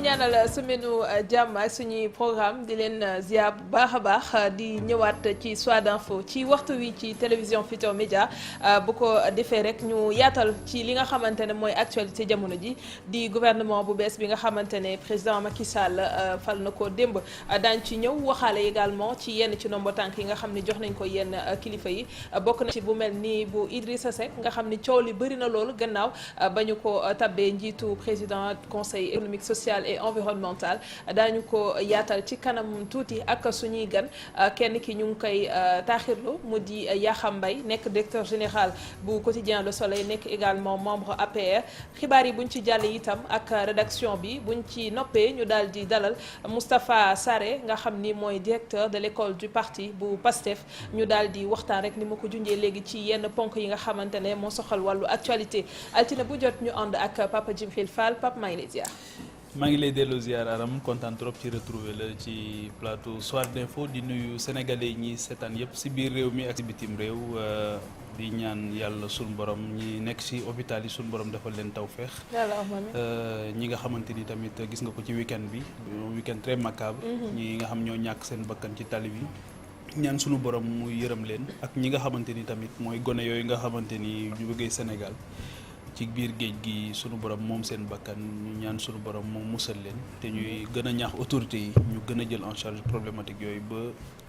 ñaanal semaine jàmm ak suñuy programme di leen ziar bu baax a baax di ñëwaat ci Soir d'info ci waxtu wi ci télévision Futurs Médias bu ko defee rek ñu yaatal ci li nga xamante ne mooy actualité jamono ji di gouvernement bu bees bi nga xamante ne président Macky Sall fal na ko démb daañ ci ñëw waxaale également ci yenn ci nombo tànk yi nga xam ne jox nañ ko yenn kilifa yi bokk na ci bu mel ni bu Idrissa Seck nga xam ni coow li bëri na loolu gannaaw ba ñu ko tabbee njiitu président conseil économique social et environnemental daañu ko yaatal ci kanam tuuti ak suñuy gan kenn ki ñu ngi koy taaxirlu mu di Yakham Mbaye nekk directeur général bu quotidien Le Soleil nekk également membre APR xibaar yi buñ ci jàll itam ak rédaction bi buñ ci noppee ñu daal di dalal Moustapha Sarré nga xam ni mooy directeur de l'école du parti bu PASTEF ñu daal di waxtaan rek ni ma ko junjee léegi ci yenn ponk yi nga xamante ne moo soxal wàllu actualité altine bu jot ñu ànd ak Papa Djibril Fall Pape maa ngi lay ziar. maa ngi lay delloo ziar Aram kontaan trop ci retrouver la ci plateau Soir d'info di nuyu sénégalais ñi seetaan yëpp si biir réew mi ak si bitim réew di ñaan yàlla sunu borom ñi nekk si hôpital yi sunu borom defal leen tawféex. ñi nga xamante ni tamit gis nga ko ci week-end bi week-end très macabre. ñi nga xam ñoo ñàkk seen bakkan ci tali bi. ñaan sunu borom muy yërëm leen ak ñi nga xamante ni tamit mooy gone yooyu nga xamante ni ñu bëggee Sénégal. ci biir géej gi sunu borom moom seen bakkan ñu ñaan sunu borom moom musal leen te ñuy gën a ñaax autorités yi ñu gën a jël en charge problématique yooyu ba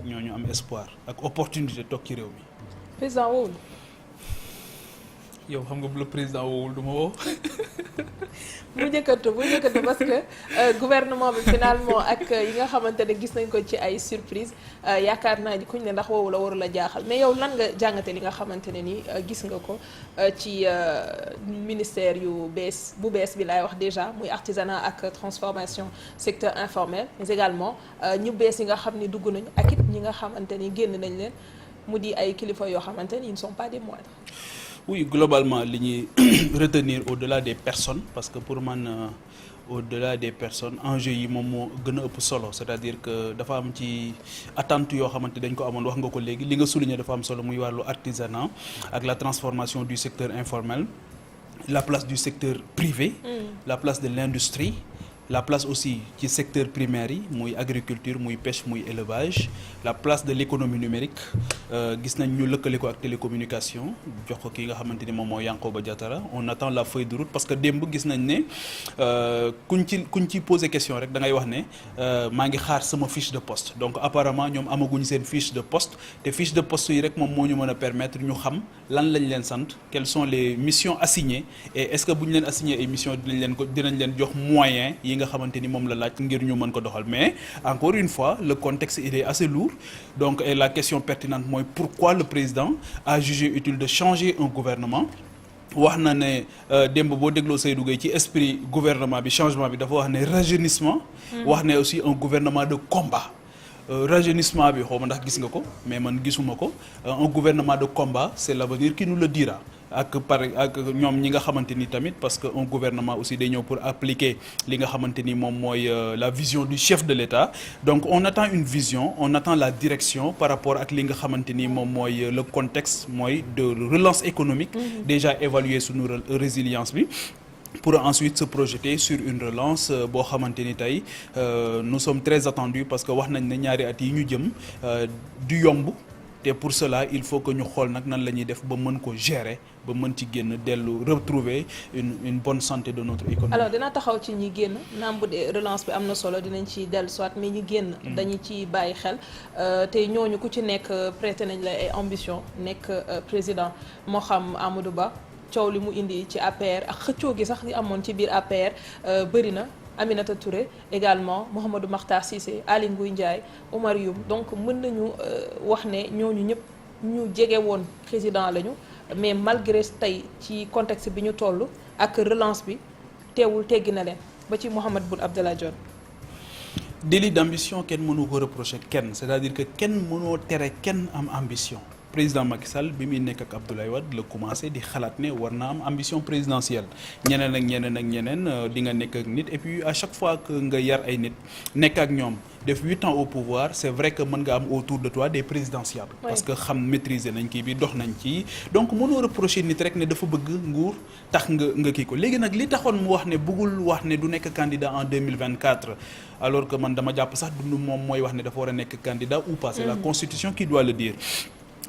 ñooñu am espoir ak opportunité toog ci réew mi. président wowul. yow xam nga bu la président wowul du ma woo. bu njëkkatu parce que gouvernement bi finalement ak yi nga xamante ne gis nañ ko ci ay surprise yaakaar naa kuñ ne ndax woowu la warul a jaaxal mais yow lan nga jàngate li nga xamante ne ni gis nga ko ci ministère yu bees bu bees bi laay wax déjà muy artisanat ak transformation secteur informel mais également ñu bees yi nga xam ni dugg nañu ak it ñi nga xamante ni génn nañ leen mu di ay kilifa yoo xamante ni ils ne sont pas des moindres. Oui, globalement li ñuy retenir au-delà des personnes parce que pour man au-delà des personnes enjeu yi moom moo gën a ëpp solo c'est-à-dire que dafa am ci attente yoo xamante dañ ko amoon wax nga ko léegi li nga souligner dafa am solo muy wàllu artisanat ak la transformation du secteur informel la place du secteur privé la place de l'industrie la place aussi ci secteur primaire yi muy agriculture muy pêche muy élevage la place de l'économie numérique gis nañ ñu lëkkale ko ak télécommunication jox ko ki nga xamante ni moom moo Yankhoba Diattara on attend la feuille de route parce que démb gis nañ ne kuñ ci poser question rek da ngay wax ne maa ngi xaar sama fiche de poste donc apparemment ñoom amaguñ seen fiche de poste te fiche de poste yi rek moom moo ñu mën a permettre ñu xam lan lañ leen sant quelles sont les missions assignées et est-ce que bu ñu leen assigné ay missions dinañ leen jox moyens nga xamante ni moom la laaj ngir ñu mën ko doxal mais encore une fois le contexte il est assez lourd donc et la question pertinente mooy pourquoi le président a jugé utile de changer un gouvernement wax na ne démb boo dégloo Seydou Gueye ci esprit gouvernement bi changement bi dafa wax ne rajeunissement wax ne aussi un gouvernement de combat rajeunissement bi xaw ma ndax gis nga ko mais man gisuma ko un gouvernement de combat c'est l'avenir qui nous le dira ak ñoom ñi nga xamante ni tamit parce que un gouvernement aussi day ñëw pour appliquer li nga xamante ni moom mooy la vision du chef de l'État donc on attend une vision on attend la direction par rapport ak li nga xamante ni moom mooy le contexte mooy de relance économique déjà évaluer suñu résilience bi pour ensuite se projeter sur une relance boo xamante ni tey nous sommes très attendus parce que wax nañ ne ñaari at yi ñu jëm du yomb te pour cela il faut que ñu xool nag nan la ñuy def ba mën ko gérer ba mën ci génn dellu retrouver une bonne santé de notre économie. alors dina taxaw ci ñi génn naam bu dee relance bi am na solo dinañ ci dellu soit mais ñi génn. dañu ci bàyyi xel te ñooñu ku ci nekk prêté nañ la ay ambition nekk président moo xam Amadou Ba coow li mu indi ci APR ak xëccoo gi sax li amoon ci biir APR bëri na. Aminata Touré également Mouhamadou Makhtar Cissé Aly Ngouille Ndiaye Oumar Youm donc mën nañu wax ne ñooñu ñëpp ñu jege woon président lañu mais malgré tey ci contexte bi ñu toll ak relance bi teewul teggi na leen ba ci Mahammed Boun Abdallah Dionne. délit d'ambition kenn mënu ko reprocher kenn c'est-à-dire que kenn mënoo tere kenn am ambition président Macky Sall bi muy nekk ak Abdoulaye Wade la commencé di xalaat ne war na am ambition présidentielle ñeneen di nga nekk ak nit et puis à chaque fois que nga yar ay nit nekk ak ñoom def 8 ans au pouvoir c'est vrai que mën nga am autour de toi des présidentiables. Parce que xam maîtriser nañ kii bi dox nañ ci donc mënoo reprocher nit rek ne dafa bëgg nguur tax nga kii ko léegi nag li taxoon mu wax ne bëggul wax ne du nekk candidat en 2024 alors que man dama jàpp sax dund moom mooy wax ne dafa war a nekk candidat ou pas c'est la constitution qui doit le dire.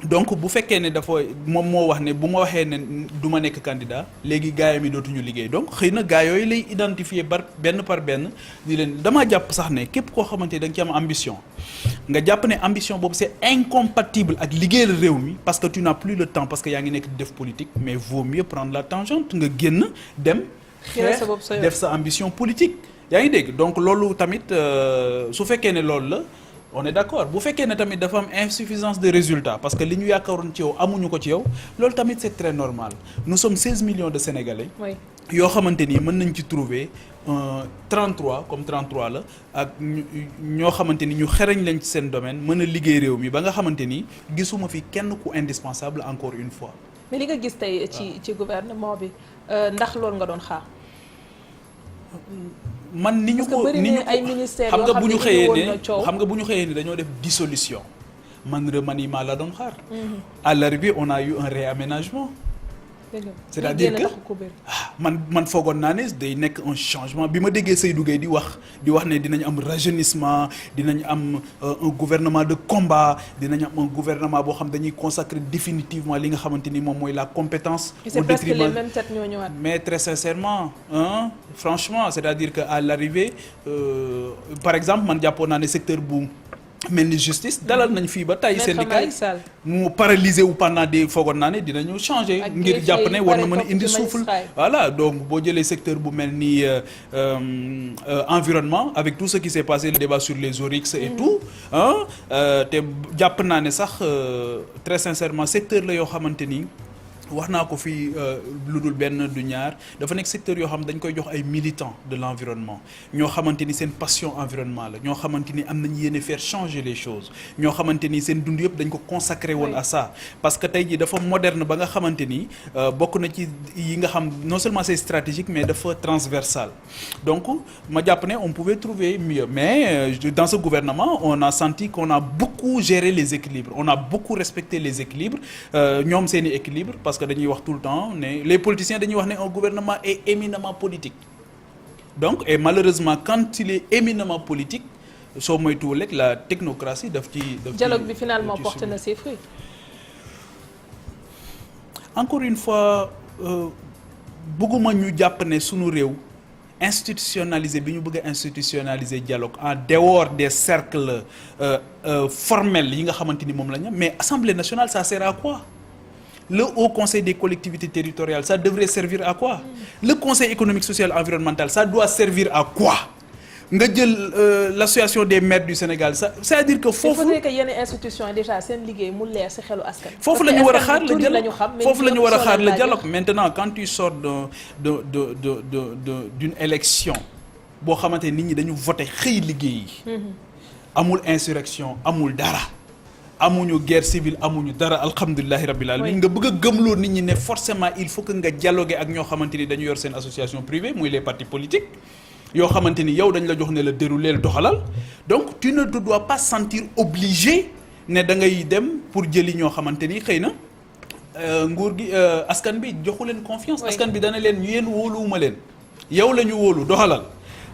Donc bu fekkee ne dafa moom moo wax ne bu ma waxee ne du ma nekk candidat léegi gaayam yi dootuñu liggéey donc xëy na gaa yooyu lay identifier benn par benn di leen damaa jàpp sax ne képp koo xamante da nga ci am ambition nga jàpp ne ambition boobu c'est incompatible ak liggéeyal réew mi parce que tu n'as plus le temps parce que yaa ngi nekk def politique mais vaut mieux prendre la tangente nga génn dem xeex def sa ambition politique yaa ngi dégg donc loolu tamit su fekkee ne loolu la on est d'accord bu fekkee ne tamit dafa am insuffisance de résultats parce que li ñu yaakaaroon ci yow amuñu ko ci yow loolu tamit c'est très normal nous sommes 16 millions de Sénégalais. Oui. yoo xamante ni mën nañ ci trouver 33 comme 33 la ak ñoo xamante ni ñu xereñ lañ ci seen domaine mën a liggéey réew mi ba nga xamante ni gisuma fi kenn ku indispensable encore une fois. mais li nga gis tey ci gouvernement bi ndax loolu nga doon xaar. man ni ñu ko ay ministères xam nga bu ñu xëyee ne dañoo def dissolution man remaniement la doon xaar. À l'arrivée on a eu un réaménagement. c'est-à-dire que man foogoon naa ne day nekk un changement bi ma déggee Seydou Gueye di wax ne dinañ am rajeunissement dinañ am un gouvernement de combat dinañ am un gouvernement boo xam dañuy consacrer définitivement li nga xamante ni moom mooy la compétence. au détriment les mêmes têtes ñoo ñëwaat. mais très sincèrement franchement c'est-à-dire que à l'arrivée par exemple man jàppoon naa ne secteur bu mel ni justice dalal nañ fii ba tey syndicat mu paralysé wu pendant des foogoon naa ne dinañu changer ngir jàpp ne war na mën a indi souffle voilà donc boo jëlee secteur bu mel ni environnement avec tout ce qui s'est passé le débat sur les oryx et tout te jàpp naa ne sax très sincèrement secteur la yoo xamante ni wax naa ko fii lu dul benn du ñaar dafa nekk secteur yoo xam dañ koy jox ay militants de l'environnement ñoo xamante ni seen passion environnement la ñoo xamante ni am nañ yéene faire changer les choses ñoo xamante ni seen dund yëpp dañ ko consacré woon à ça parce que tey jii dafa moderne ba nga xamante ni bokk na ci yi nga xam non seulement c'est stratégique mais dafa transversal donc ma jàpp ne on pouvait trouver mieux mais dans ce gouvernement on a senti qu'on a beaucoup géré les équilibres on a beaucoup respecté les équilibres ñoom seeni équilibre parce que dañuy wax tout le temps ne les politiciens dañuy wax ne un gouvernement est éminemment politique donc et malheureusement quand il est éminemment politique soo moytuwul rek la technocratie daf ci dialogue bi finalement porte na ses fruits. encore une fois bëgguma ñu jàpp ne sunu réew institutionnaliser bi ñu bëgg a institutionnaliser dialogue en dehors des cercles formels yi nga xamante ni moom la ñu am mais Assemblée nationale ça sert à quoi? Le Haut Conseil des collectivités territoriales, ça devrait servir à quoi? Le Conseil économique, social, environnemental, ça doit servir à quoi? nga jël l'association des maires du Sénégal ça c'est-à-dire que foofu. il faudrait que yenn institutions yi déjà seen liggéey mu leer ci xelu askan. foofu la ñu war a xaar le dialogue foofu la ñu war a xaar le dialogue maintenant quand tu sors d'une élection boo xamante nit ñi dañu voté xëy liggéey yi. amul insurrection amul dara. amuñu guerre civile amuñu dara alhamdulillahi rabbil alamin nga bëgg a gëmloo nit ñi ne forcément il faut que nga dialoguer ak ñoo xamante ni dañu yor seen association privée muy les partis politiques yoo xamante ni yow dañ la jox ne la dérouler doxalal donc tu ne te dois pas sentir obligé ne da ngay dem pour jëli ñoo xamante ni xëy na nguur gi askan bi joxu leen confiance askan bi dana leen yéen wóoluwuma leen yow la ñu wóolu doxalal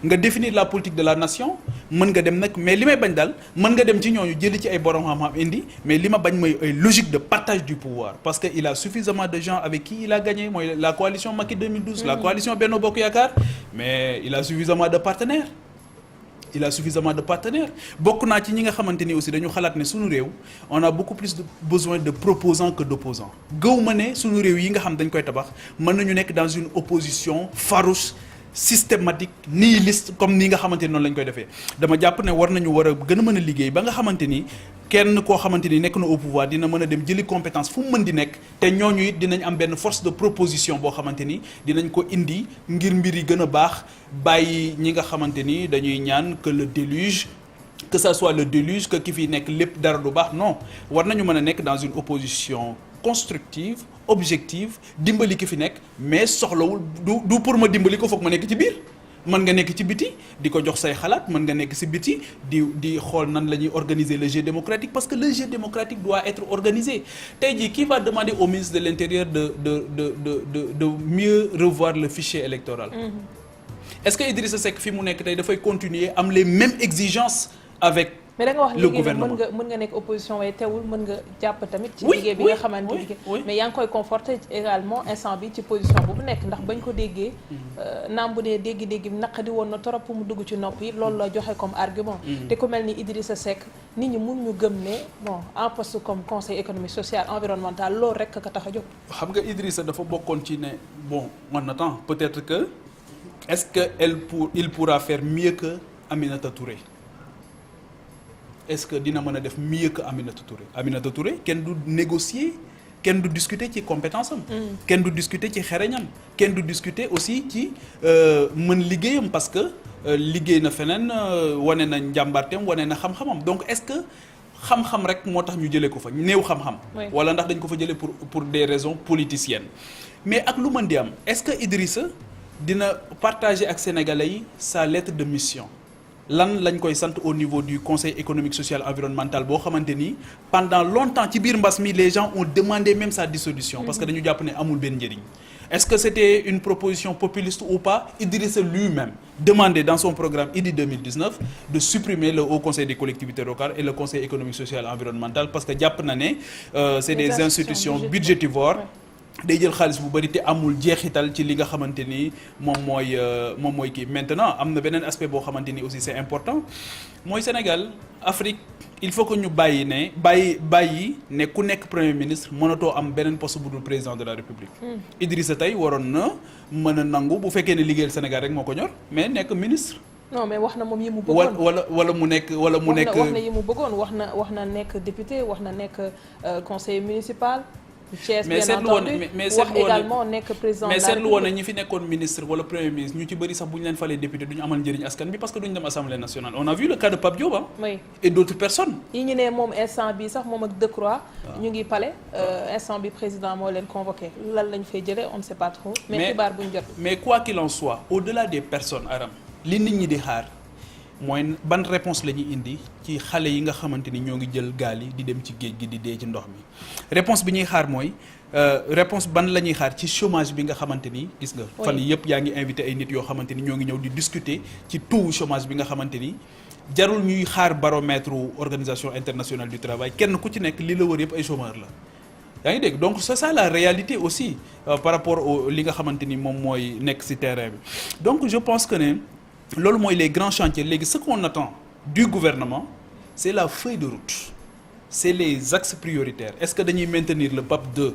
nga définir la politique de la nation mën nga dem nag mais li may bañ daal mën nga dem ci ñooñu jëli ci ay borom xam-xam indi mais li ma bañ mooy ay logique de partage du pouvoir parce que il a suffisamment de gens avec qui il a gagné mooy la coalition Macky 2012 la coalition Benno Bokk Yaakaar mais il a suffisamment de partenaires bokk naa ci ñi nga xamante ni aussi dañu xalaat ne suñu réew on a beaucoup plus de besoin de proposants que d'opposants gëw ma ne suñu réew yi nga xam dañ koy tabax mën nañu nekk dans une opposition farouche systématique nihiliste comme ni nga xamante ni noonu lañ koy defee dama jàpp ne war nañu war a gën a mën a liggéey ba nga xamante ni kenn koo xamante ni nekk na au pouvoir dina mën a dem jëli compétence fu mu mën di nekk te ñooñu it dinañ am benn force de proposition boo xamante ni dinañ ko indi ngir mbir yi gën a baax bàyyi ñi nga xamante ni dañuy ñaan que le déluge que ça soit le déluge que ki fi nekk lépp dara du baax non war nañu mën a nekk dans une opposition constructive objective dimbali ki fi nekk mais soxlawul du pour ma dimbali ko foog ma nekk ci biir mën nga nekk ci biti di ko jox say xalaat mën nga nekk ci biti di xool nan la ñuy organiser le jeu démocratique parce que le jeu démocratique doit être organisé tey jii qui va demander au ministre de l'Intérieur de mieux revoir le fichier électoral. Est-ce que Idrissa Seck fi mu nekk tey dafay continuer am les mêmes exigences avec mais da nga wax le léegi gouvernement mën nga nekk opposition waaye teewul mën nga jàpp tamit ci Oui, liggéey bi oui, nga xamante oui, ni oui. mais yaa ngi koy conforter également instant bi ci position bu nekk ndax bañ ko déggee naam bu dee dégg-dégg bi naqadi woon na trop mu dugg ci nopp yi loolu la joxe comme argument te ku mel ni Idrissa Seck nit ñi mun ñu gëm ne bon en poste comme conseil économique social environnemental loolu rek ka tax a jóg. xam nga Idrissa dafa bokkoon ci ne bon on attend peut-être que est-ce que il pourra faire mieux que Aminata Touré est-ce que dina mën a def mieux que Aminata Touré kenn du négocier kenn du discuter ci compétence am kenn du discuter ci xereñam kenn du discuter aussi ci mën liggéeyam parce que liggéey na feneen wane na njàmbaarteem wane na xam-xamam donc est-ce que xam-xam rek moo tax ñu jëlee ko fa néew xam-xam wala ndax dañ ko fa jëlee pour des raisons politiciennes mais ak lu mën di am est-ce que Idrissa dina partager ak sénégalais yi sa lettre de mission lan lañ koy sant au niveau du conseil économique social environnemental boo xamante ni pendant longtemps ci biir mbas mi les gens ont demandé même sa dissolution parce que dañu jàpp ne amul benn njëriñ est-ce que c'était une proposition populiste ou pas Idrissa lui-même demandait dans son programme IDI 2019 de supprimer le haut conseil des collectivités locales et le conseil économique social environnemental parce que jàpp na ne c'est des institutions budgétivores day jël xaalis bu bari te amul jeexital ci li nga xamante ni moom mooy kii maintenant am na beneen aspect boo xamante ni aussi c'est important mooy Sénégal Afrique il faut que ñu bàyyi ne ku nekk premier ministre mënatoo am beneen poste bu dul président de la République. Idrissa tey waroon na mën a nangu bu fekkee ne liggéeyal Sénégal rek moo ko ñor mais nekk ministre. non mais wax na moom yi mu bëggoon wala mu nekk wax na yi mu bëggoon wax na nekk député wax na nekk conseiller municipal. Thiès mais bien entendu wax également nekk président mais seetlu woon na ñi fi nekkoon ministre wala premier ministre ñu ci bëri sax bu ñu leen falee député du ñu amal njëriñ askan bi parce que duñu dem assemblée nationale on a vu le cas de Pape Diop oui et d'autres personnes yi ñu ne moom instant bi sax moom ak Decroix ñu ngi palais instant bi président moo leen convoqué lan lañ fay jëlee on ne sait pas trop mais xibaar bu ñu jot mais quoi qu'il en soit au-delà des personnes Aram li nit ñi di xaar mooy ban réponse la ñuy indi ci xale yi nga xamante ni ñoo ngi jël gaal yi di dem ci géej gi di dee ci ndox mi réponse bi ñuy xaar mooy réponse ban la ñuy xaar ci chômage bi nga xamante ni gis nga fan yi yëpp yaa ngi invité ay nit yoo xamante ni ñoo ngi ñëw di discuter ci taux chômage bi nga xamante ni jarul ñuy xaar baromètre organisation internationale du travail kenn ku ci nekk li la wër yëpp ay chômeurs la yaa ngi dégg donc c'est ça la réalité aussi par rapport au li nga xamante ni moom mooy nekk ci terrain bi donc je pense que ne loolu mooy les grands chantiers léegi ce qu'on attend du gouvernement c'est la feuille de route c'est les axes prioritaires est-ce que dañuy maintenir le PAP 2